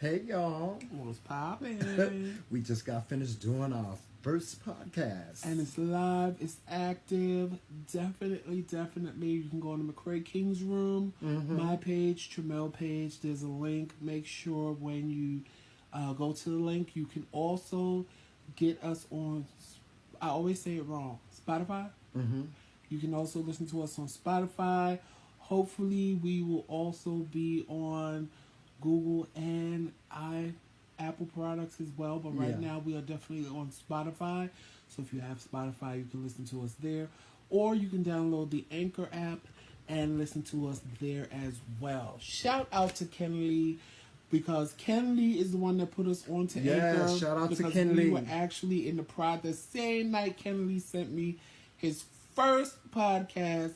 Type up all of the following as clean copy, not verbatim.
Hey y'all. What's poppin'? We just got finished doing our first podcast. And it's live, it's active. Definitely. You can go on the McCray King's room, my page, Tramel page. There's a link. Make sure when you go to the link, you can also get us on, I always say it wrong, Spotify. You can also listen to us on Spotify. Hopefully, we will also be on Google and Apple products as well. But right now, we are definitely on Spotify. So if you have Spotify, you can listen to us there. Or you can download the Anchor app and listen to us there as well. Shout out to Ken Lee, because Ken Lee is the one that put us onto Anchor. Yeah, shout out to Ken we Lee. were actually in the prod the same night Ken Lee sent me his first podcast.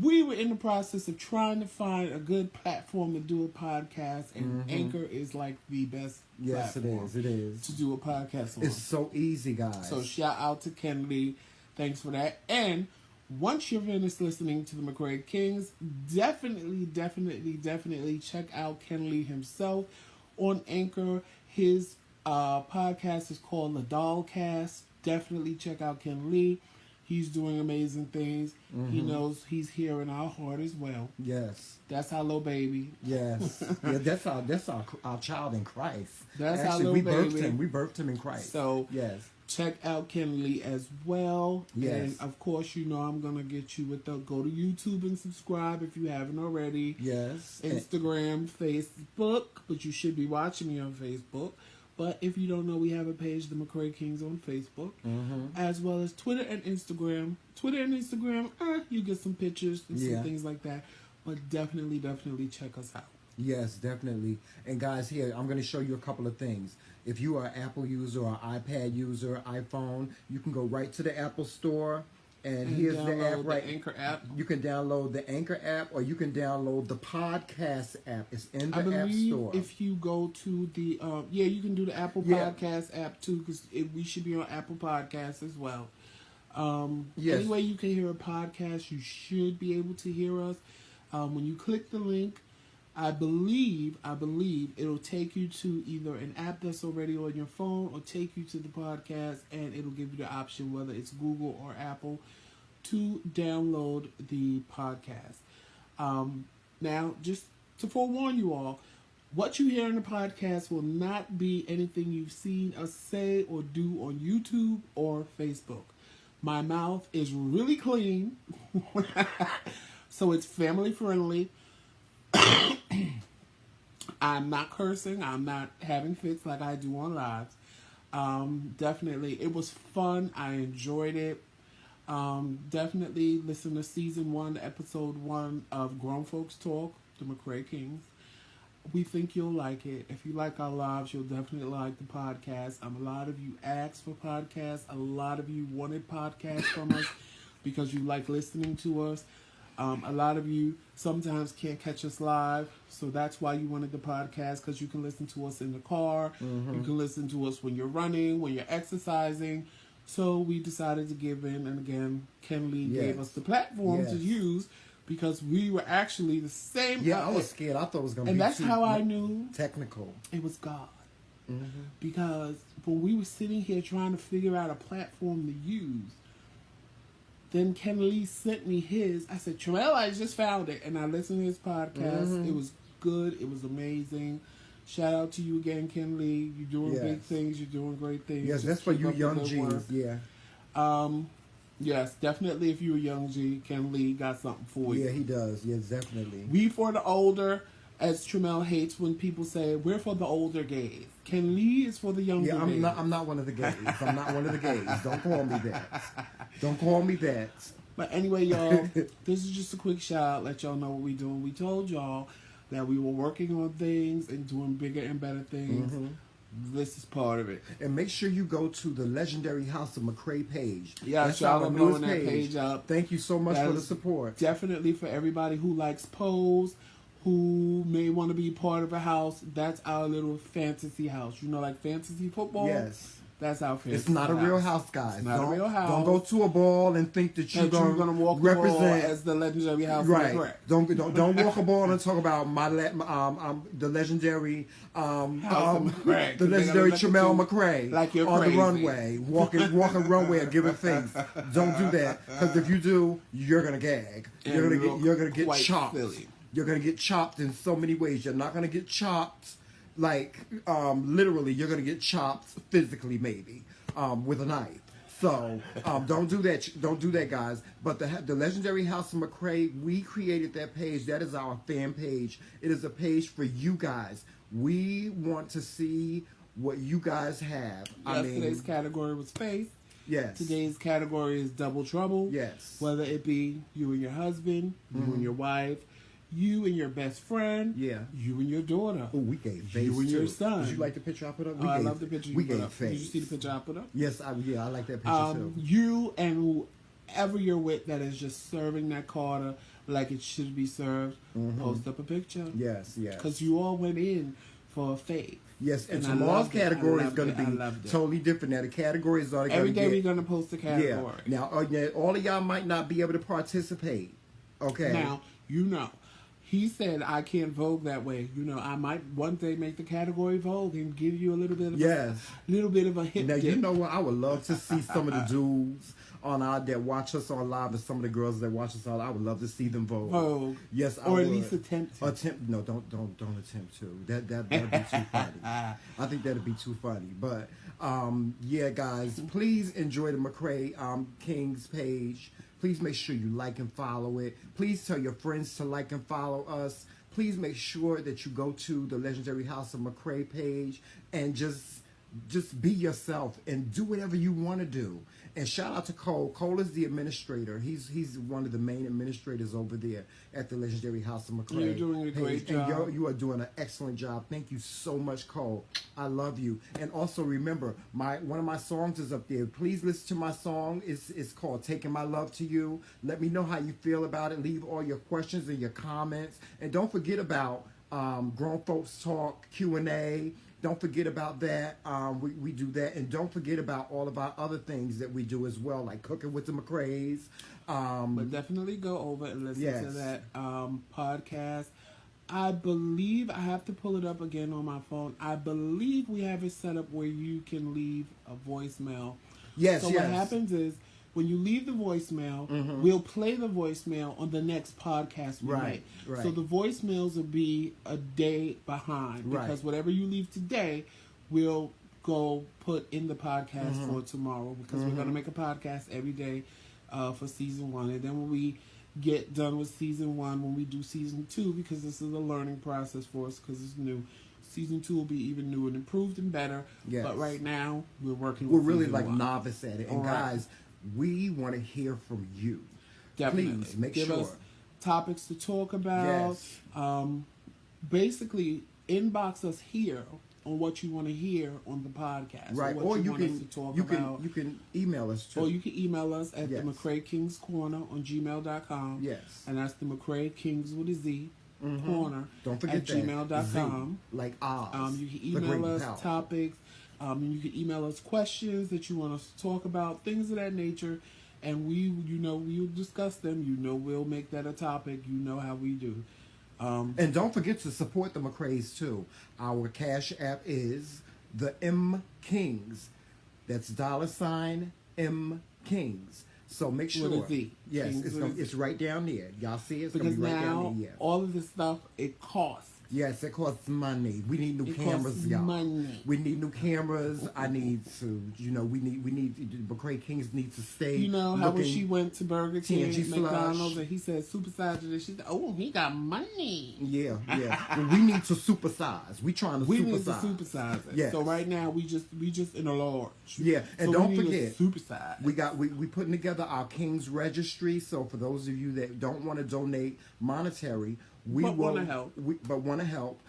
We were in the process of trying to find a good platform to do a podcast, and Anchor is like the best platform it is to do a podcast on. It's so easy, guys. So shout out to Ken Lee. Thanks for that. And once you're finished listening to the McCray Kings, definitely check out Ken Lee himself on Anchor. His podcast is called The Dollcast. Definitely check out Ken Lee. He's doing amazing things. He knows he's here in our heart as well. Yes. That's our little baby. Yes. Yeah, that's our child in Christ. That's Actually, our little baby. We birthed him in Christ. So yes. Check out Ken Lee as well. Yes. And of course, you know I'm gonna get you with the go to YouTube and subscribe if you haven't already. Yes. Instagram, Facebook, but you should be watching me on Facebook. But if you don't know, we have a page, The McCray Kings, on Facebook, as well as Twitter and Instagram. Twitter and Instagram, you get some pictures and some things like that. But definitely check us out. Yes, definitely. And guys, here, I'm going to show you a couple of things. If you are an Apple user or iPad user, iPhone, you can go right to the Apple Store. And here's the app, right? The Anchor app. You can download the Anchor app, or you can download the podcast app. It's in the App Store. If you go to the, you can do the Apple Podcast app too, because we should be on Apple Podcasts as well. Any way you can hear a podcast, you should be able to hear us. When you click the link, I believe it'll take you to either an app that's already on your phone or take you to the podcast, and it'll give you the option, whether it's Google or Apple, to download the podcast. Now, just to forewarn you all, what you hear in the podcast will not be anything you've seen us say or do on YouTube or Facebook. My mouth is really clean, so it's family friendly. I'm not cursing. I'm not having fits like I do on lives. Definitely, it was fun. I enjoyed it. Definitely listen to season 1, episode 1 of Grown Folks Talk, the McCray Kings. We think you'll like it. If you like our lives, you'll definitely like the podcast. A lot of you asked for podcasts. A lot of you wanted podcasts from us because you like listening to us. A lot of you sometimes can't catch us live, so that's why you wanted the podcast, because you can listen to us in the car. You can listen to us when you're running, when you're exercising. So we decided to give in, and again, Ken Lee gave us the platform to use, because we were actually the same. Yeah, I was scared. I thought it was going to be and that's how I knew technical. It was God. Because when we were sitting here trying to figure out a platform to use, then Ken Lee sent me his. I said, Tramel, I just found it. And I listened to his podcast. It was good. It was amazing. Shout out to you again, Ken Lee. You're doing big things. You're doing great things. Yes, Just that's for you keep young up the G's. good work. Yeah. Yes, definitely if you're a young G, Ken Lee got something for you. Yeah, he does. Yes, definitely. We for the older, as Tramel hates when people say, we're for the older gays. Ken Lee is for the younger gays. I'm not one of the gays. I'm not one of the gays. Don't call me that. Don't call me that. But anyway, y'all, this is just a quick shout out. Let y'all know what we're doing. We told y'all that we were working on things and doing bigger and better things. This is part of it. And make sure you go to the Legendary House of McCray page. Yeah, that's y'all our are newest blowing that page up. Thank you so much for the support. Definitely for everybody who likes Pose, who may want to be part of a house. That's our little fantasy house. You know, like fantasy football? Yes. That's how Fancy's It's not a real house. house, guys. It's not a Don't- real house. Don't go to a ball and think that you're That you're going gonna walk the ball represent as the legendary house of right. McCray. Don't walk a ball and talk about the legendary House of McCray. the 'Cause they legendary gonna look at Chamel you McCray like you're on crazy. the runway, walking runway and giving face. Don't do that, because if you do, you're gonna gag. And You're gonna get quite chopped. silly. You're gonna get chopped in so many ways. You're not gonna get chopped like literally. You're gonna get chopped physically, maybe with a knife. So don't do that. Don't do that, guys. But the legendary House of McCray, we created that page. That is our fan page. It is a page for you guys. We want to see what you guys have. Yesterday's category was faith. Yes. Today's category is double trouble. Yes. Whether it be you and your husband, you and your wife, you and your best friend, Yeah. you and your daughter. Oh, we gave face You and too. your son. Did you like the picture I put up? Oh, I love the picture you we put gave up. face. Did you see the picture I put up? Yes, I like that picture too. You and whoever you're with that is just serving that Carter like it should be served, post up a picture. Yes, yes. Because you all went in for faith. Yes, and I tomorrow's loved it. category I is going loved to it. I be loved it. totally different. Now, the categories are going Every to day get... we're going to post a category. Yeah. Now, all of y'all might not be able to participate. Okay. Now, you know, he said I can't Vogue that way. You know, I might one day make the category Vogue and give you a little bit of Yes. a little bit of a hit. Now, dip. you know what? I would love to see some of the dudes on our that watch us on live, and some of the girls that watch us on. I would love to see them vote. Vogue. Yes, I or would. at least attempt to. No, don't attempt to. That'd be too funny. I think that'd be too funny. But yeah, guys, please enjoy the McCray Kings page. Please make sure you like and follow it. Please tell your friends to like and follow us. Please make sure that you go to the Legendary House of McCray page and just be yourself and do whatever you want to do. And shout out to Cole. Cole is the administrator. He's one of the main administrators over there at the Legendary House of McCray. You're doing a great And job. you are doing an excellent job. Thank you so much, Cole. I love you. And also remember, one of my songs is up there. Please listen to my song. It's called "Taking My Love to You." Let me know how you feel about it. Leave all your questions and your comments. And don't forget about Grown Folks Talk Q&A. Don't forget about that. We do that. And don't forget about all of our other things that we do as well, like Cooking with the McCrays. But definitely go over and listen Yes. to that podcast. I believe I have to pull it up again on my phone. I believe we have it set up where you can leave a voicemail. Yes, So yes. what happens is when you leave the voicemail, we'll play the voicemail on the next podcast we Right, make. right. So the voicemails will be a day behind Right. because whatever you leave today, we'll go put in the podcast for tomorrow because we're going to make a podcast every day for season 1. And then when we get done with season 1, when we do season 2, because this is a learning process for us because it's new, season 2 will be even newer and improved and better. Yes. But right now, we're working We're with really season like 1. novice at it. And All right. guys, we want to hear from you. Definitely. Please make Give sure. us topics to talk about. Yes. Basically, inbox us here on what you want to hear on the podcast. Right. Or Or what you want us can to talk you about. can you can email us too. Or you can email us at Yes. the McCray Kings Corner on gmail.com. Yes. And that's the McCray Kings with a Z corner Don't forget at that. gmail.com. Z, like Oz. You can the email great us power. topics. You can email us questions that you want us to talk about, things of that nature, and we'll discuss them. We'll make that a topic. You know how we do. And don't forget to support the McCrays too. Our Cash App is the M Kings. That's $M Kings. So make sure. With a Z. Yes, Kings with a Z. it's right down there. Y'all see it? It's Because gonna be right now down there. Yeah. all of this stuff it costs. Yes, it costs money. We need new It cameras, costs y'all. money. We need new cameras. I need to, we need McCray Kings need to stay. You know how when looking- she went to Burger King, TNG McDonald's, slush. and he said supersize it, and she said, "Oh, he got money." Yeah. Well, we need to supersize. We trying to We supersize. need to supersize it. Yes. So right now we just in a large. Yeah, and So don't we need forget, to supersize. we putting together our King's Registry. So for those of you that don't want to donate monetary, we But will wanna help. But want to help.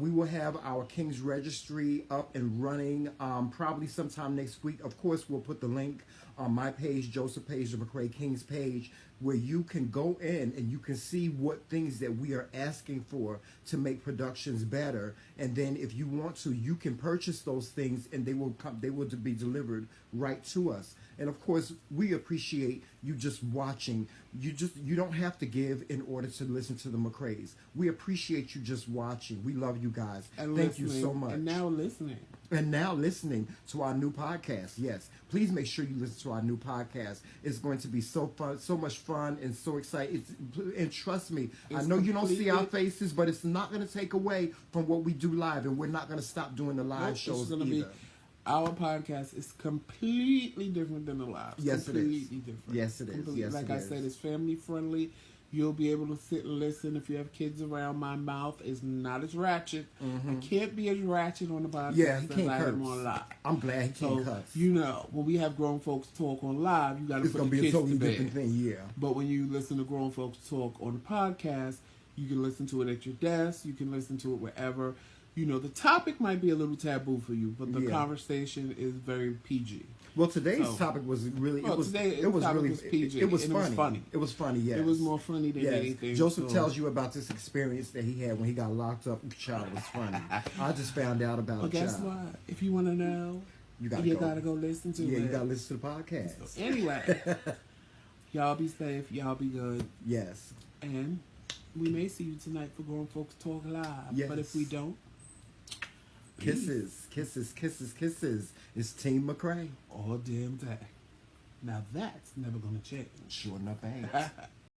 We will have our King's Registry up and running probably sometime next week. Of course, we'll put the link on my page, Joseph Page, the McCray Kings page, where you can go in and you can see what things that we are asking for to make productions better. And then if you want to, you can purchase those things and they will come, they will be delivered right to us. And of course, we appreciate you just watching. You don't have to give in order to listen to the McCrays. We appreciate you just watching. We love you guys. And Thank you listening, so much. And now listening. And now listening to our new podcast. Yes, please make sure you listen to our new podcast. It's going to be so fun, so much fun, and so exciting. And trust me, I know you don't see our faces, but it's not going to take away from what we do live, and we're not going to stop doing the live shows either. Our podcast is completely different than the live. Yes, completely it is. Different. Yes, it is. Completely. Yes, like it I is. said, it's family friendly. You'll be able to sit and listen. If you have kids around, my mouth is not as ratchet. I can't be as ratchet on the podcast Yeah, he as can't I curse. am on live. I'm glad he can't So, cuss. you know, when we have grown folks talk on live, you got to It's put going the to be a kids totally to bed. different thing, yeah. But when you listen to grown folks talk on the podcast, you can listen to it at your desk. You can listen to it wherever. You know, the topic might be a little taboo for you, but the Yeah. conversation is very PG. Well, today's So- topic was really Well, today's topic was PG, it was and it was funny. funny. It was funny, yes. It was more funny than Yes. anything. Joseph so- tells you about this experience that he had when he got locked up. Child, it was funny. I just found out about But it, guess child. what? If you want to know, You you gotta gotta go. go listen to Yeah, it. you gotta listen to the podcast. So anyway, y'all be safe. Y'all be good. Yes. And we may see you tonight for Grown Folks Talk Live. Yes. But if we don't, Kisses, kisses, kisses, kisses. It's Team McCray. all damn day. Now that's never gonna change. Sure enough, ain't.